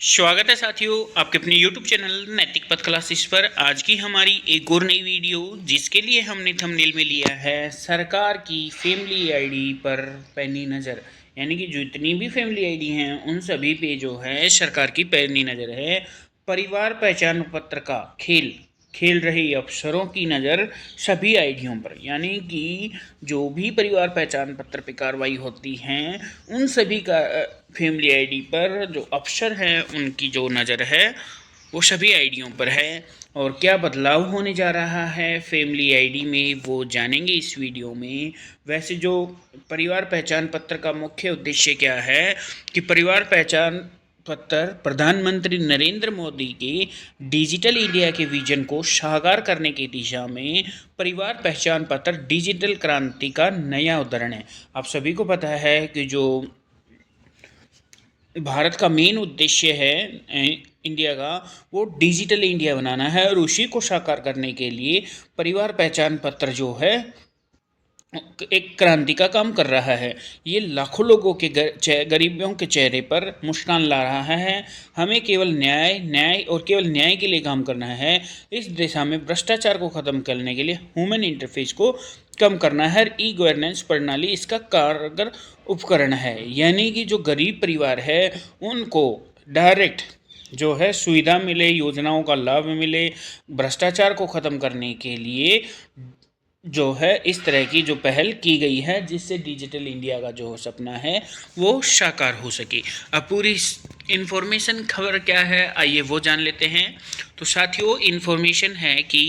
स्वागत है साथियों आपके अपने YouTube चैनल नैतिक पथ क्लासेस पर। आज की हमारी एक और नई वीडियो जिसके लिए हमने थंबनेल में लिया है सरकार की फैमिली आईडी पर पैनी नज़र। यानी कि जितनी भी फैमिली आईडी हैं उन सभी पे जो है सरकार की पैनी नज़र है। परिवार पहचान पत्र का खेल रहे अफसरों की नज़र सभी आईडियों पर। यानी कि जो भी परिवार पहचान पत्र पर कार्रवाई होती हैं उन सभी का फैमिली आईडी पर जो अफसर हैं उनकी जो नज़र है वो सभी आईडियों पर है। और क्या बदलाव होने जा रहा है फैमिली आईडी में वो जानेंगे इस वीडियो में। वैसे जो परिवार पहचान पत्र का मुख्य उद्देश्य क्या है कि परिवार पहचान पत्र प्रधानमंत्री नरेंद्र मोदी के डिजिटल इंडिया के विजन को साकार करने की दिशा में परिवार पहचान पत्र डिजिटल क्रांति का नया उदाहरण है। आप सभी को पता है कि जो भारत का मेन उद्देश्य है इंडिया का वो डिजिटल इंडिया बनाना है और उसी को साकार करने के लिए परिवार पहचान पत्र जो है एक क्रांति का काम कर रहा है। ये लाखों लोगों के गरीबों के चेहरे पर मुस्कान ला रहा है। हमें केवल न्याय और केवल न्याय के लिए काम करना है। इस दिशा में भ्रष्टाचार को ख़त्म करने के लिए ह्यूमन इंटरफेस को कम करना है। ई गवर्नेंस प्रणाली इसका कारगर उपकरण है। यानी कि जो गरीब परिवार है उनको डायरेक्ट जो है सुविधा मिले, योजनाओं का लाभ मिले। भ्रष्टाचार को ख़त्म करने के लिए जो है इस तरह की जो पहल की गई है जिससे डिजिटल इंडिया का जो सपना है वो साकार हो सके। अब पूरी इन्फॉर्मेशन खबर क्या है आइए वो जान लेते हैं। तो साथियों इन्फॉर्मेशन है कि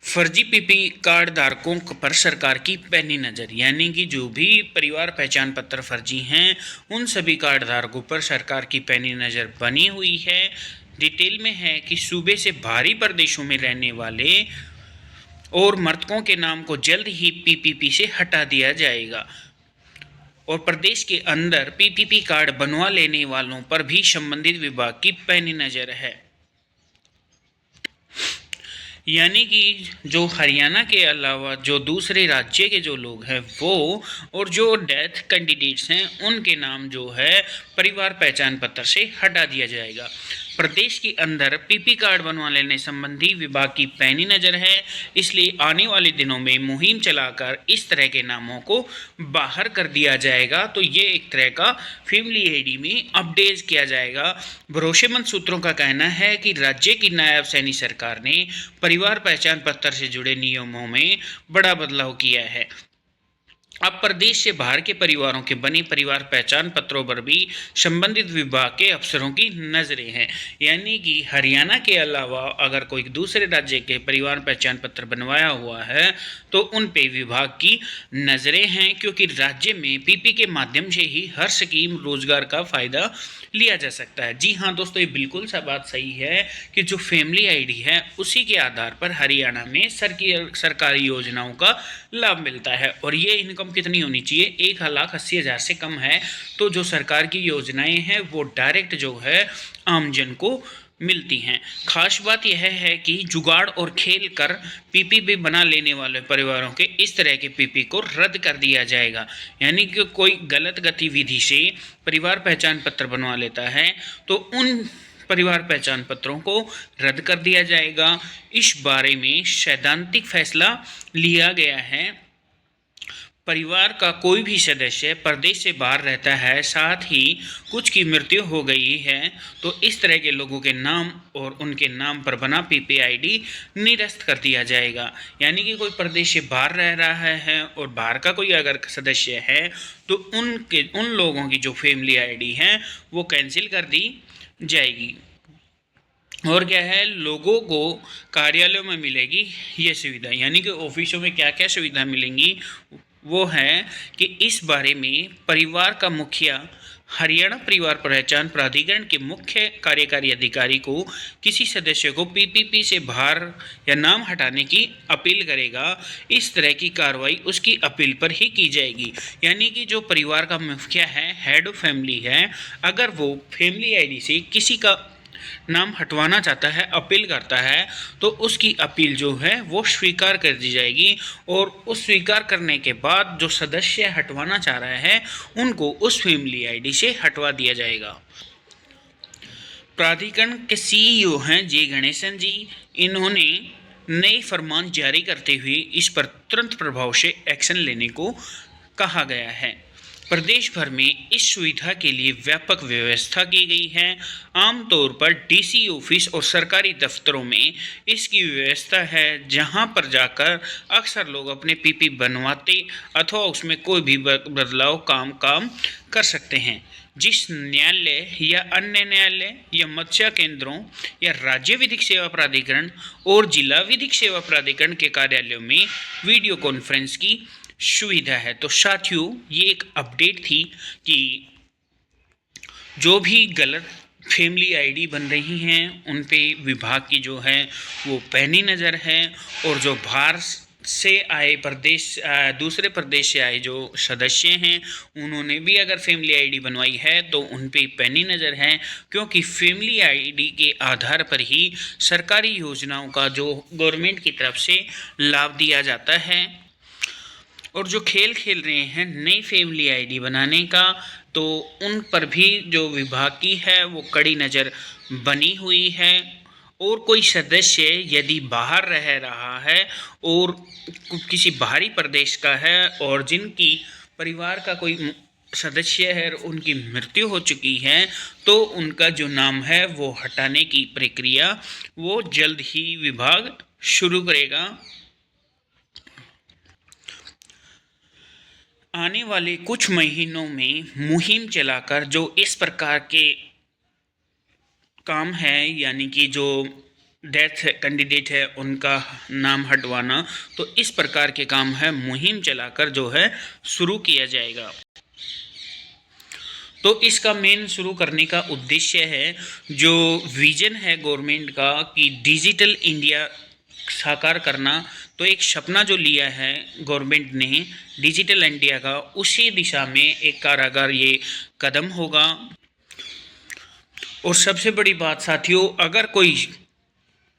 फर्जी पीपी कार्ड धारकों पर सरकार की पैनी नज़र। यानी कि जो भी परिवार पहचान पत्र फर्जी हैं उन सभी कार्ड धारकों पर सरकार की पैनी नज़र बनी हुई है। डिटेल में है कि सूबे से बाहरी प्रदेशों में रहने वाले और मृतकों के नाम को जल्द ही पीपीपी से हटा दिया जाएगा और प्रदेश के अंदर पीपीपी कार्ड बनवा लेने वालों पर भी संबंधित विभाग की पैनी नज़र है। यानी कि जो हरियाणा के अलावा जो दूसरे राज्य के जो लोग हैं वो और जो डेथ कैंडिडेट्स हैं उनके नाम जो है परिवार पहचान पत्र से हटा दिया जाएगा। प्रदेश के अंदर पीपी कार्ड बनवा लेने संबंधी विभाग की पैनी नज़र है, इसलिए आने वाले दिनों में मुहिम चलाकर इस तरह के नामों को बाहर कर दिया जाएगा। तो ये एक तरह का फैमिली आईडी में अपडेट किया जाएगा। भरोसेमंद सूत्रों का कहना है कि राज्य की नायब सैनी सरकार ने परिवार पहचान पत्र से जुड़े नियमों में बड़ा बदलाव किया है। अब प्रदेश से बाहर के परिवारों के बने परिवार पहचान पत्रों पर भी संबंधित विभाग के अफसरों की नज़रें हैं। यानी कि हरियाणा के अलावा अगर कोई दूसरे राज्य के परिवार पहचान पत्र बनवाया हुआ है तो उन पे विभाग की नज़रें हैं, क्योंकि राज्य में पीपी के माध्यम से ही हर स्कीम रोजगार का फ़ायदा लिया जा सकता है। जी हाँ दोस्तों, ये बिल्कुल सा बात सही है कि जो फैमिली आईडी है उसी के आधार पर हरियाणा में सरकारी योजनाओं का लाभ मिलता है। और ये इनकम कितनी होनी चाहिए, 1,80,000 से कम है तो जो सरकार की योजनाएं हैं वो डायरेक्ट जो है आमजन को मिलती हैं। खास बात यह है कि जुगाड़ और खेल कर पीपीपी बना लेने वाले परिवारों के इस तरह के पीपी को रद्द कर दिया जाएगा। यानी कि कोई गलत गतिविधि से परिवार पहचान पत्र बनवा लेता है तो उन परिवार पहचान पत्रों को रद्द कर दिया जाएगा। इस बारे में सैद्धांतिक फैसला लिया गया है। परिवार का कोई भी सदस्य प्रदेश से बाहर रहता है, साथ ही कुछ की मृत्यु हो गई है, तो इस तरह के लोगों के नाम और उनके नाम पर बना पीपीआईडी निरस्त कर दिया जाएगा। यानी कि कोई प्रदेश से बाहर रह रहा है और बाहर का कोई अगर सदस्य है तो उन लोगों की जो फैमिली आईडी है वो कैंसिल कर दी जाएगी। और क्या है, लोगों को कार्यालयों में मिलेगी ये सुविधा। यानी कि ऑफिसों में क्या क्या सुविधा मिलेंगी वो है कि इस बारे में परिवार का मुखिया हरियाणा परिवार पहचान प्राधिकरण के मुख्य कार्यकारी अधिकारी को किसी सदस्य को पीपीपी से बाहर या नाम हटाने की अपील करेगा। इस तरह की कार्रवाई उसकी अपील पर ही की जाएगी। यानी कि जो परिवार का मुखिया है, हेड ऑफ फैमिली है, अगर वो फैमिली आईडी से किसी का नाम हटवाना चाहता है, अपील करता है, तो उसकी अपील जो है वो स्वीकार कर दी जाएगी और उस स्वीकार करने के बाद जो सदस्य हटवाना चाह रहा है उनको उस फैमिली आईडी से हटवा दिया जाएगा। प्राधिकरण के सीईओ हैं जे गणेशन जी। इन्होंने नए फरमान जारी करते हुए इस पर तुरंत प्रभाव से एक्शन लेने को कहा गया है। प्रदेश भर में इस सुविधा के लिए व्यापक व्यवस्था की गई है। आमतौर पर डीसी ऑफिस और सरकारी दफ्तरों में इसकी व्यवस्था है, जहां पर जाकर अक्सर लोग अपने पीपी बनवाते अथवा उसमें कोई भी बदलाव काम कर सकते हैं। जिस न्यायालय या अन्य न्यायालय या मत्स्य केंद्रों या राज्य विधिक सेवा प्राधिकरण और जिला विधिक सेवा प्राधिकरण के कार्यालयों में वीडियो कॉन्फ्रेंस की सुविधा है। तो साथियों, ये एक अपडेट थी कि जो भी गलत फैमिली आईडी बन रही हैं उन पे विभाग की जो है वो पैनी नज़र है, और जो बाहर से आए दूसरे प्रदेश से आए जो सदस्य हैं उन्होंने भी अगर फैमिली आईडी बनवाई है तो उन पे पैनी नज़र है, क्योंकि फैमिली आईडी के आधार पर ही सरकारी योजनाओं का जो गवर्नमेंट की तरफ से लाभ दिया जाता है। और जो खेल खेल रहे हैं नई फैमिली आईडी बनाने का, तो उन पर भी जो विभाग की है वो कड़ी नज़र बनी हुई है। और कोई सदस्य यदि बाहर रह रहा है और किसी बाहरी प्रदेश का है और जिनकी परिवार का कोई सदस्य है उनकी मृत्यु हो चुकी है, तो उनका जो नाम है वो हटाने की प्रक्रिया वो जल्द ही विभाग शुरू करेगा। आने वाले कुछ महीनों में मुहिम चलाकर जो इस प्रकार के काम है, यानी कि जो डेथ कैंडिडेट है उनका नाम हटवाना, तो इस प्रकार के काम है मुहिम चलाकर जो है शुरू किया जाएगा। तो इसका मेन शुरू करने का उद्देश्य है, जो विजन है गवर्नमेंट का कि डिजिटल इंडिया साकार करना, तो एक सपना जो लिया है गवर्नमेंट ने डिजिटल इंडिया का, उसी दिशा में एक कारागार ये कदम होगा। और सबसे बड़ी बात साथियों, अगर कोई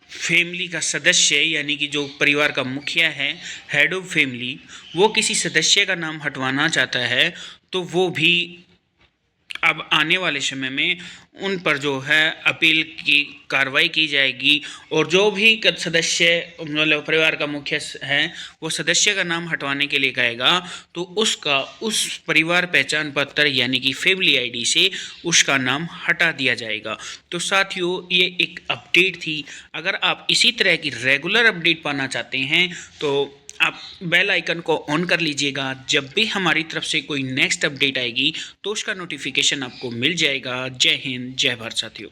फैमिली का सदस्य यानी कि जो परिवार का मुखिया है, हेड ऑफ फैमिली, वो किसी सदस्य का नाम हटवाना चाहता है, तो वो भी अब आने वाले समय में उन पर जो है अपील की कार्रवाई की जाएगी। और जो भी सदस्य मतलब परिवार का मुखिया है वो सदस्य का नाम हटवाने के लिए कहेगा, तो उसका उस परिवार पहचान पत्र यानी कि फैमिली आईडी से उसका नाम हटा दिया जाएगा। तो साथियों, ये एक अपडेट थी। अगर आप इसी तरह की रेगुलर अपडेट पाना चाहते हैं तो आप बेल आइकन को ऑन कर लीजिएगा। जब भी हमारी तरफ से कोई नेक्स्ट अपडेट आएगी तो उसका नोटिफिकेशन आपको मिल जाएगा। जय हिंद, जय भारत साथियों।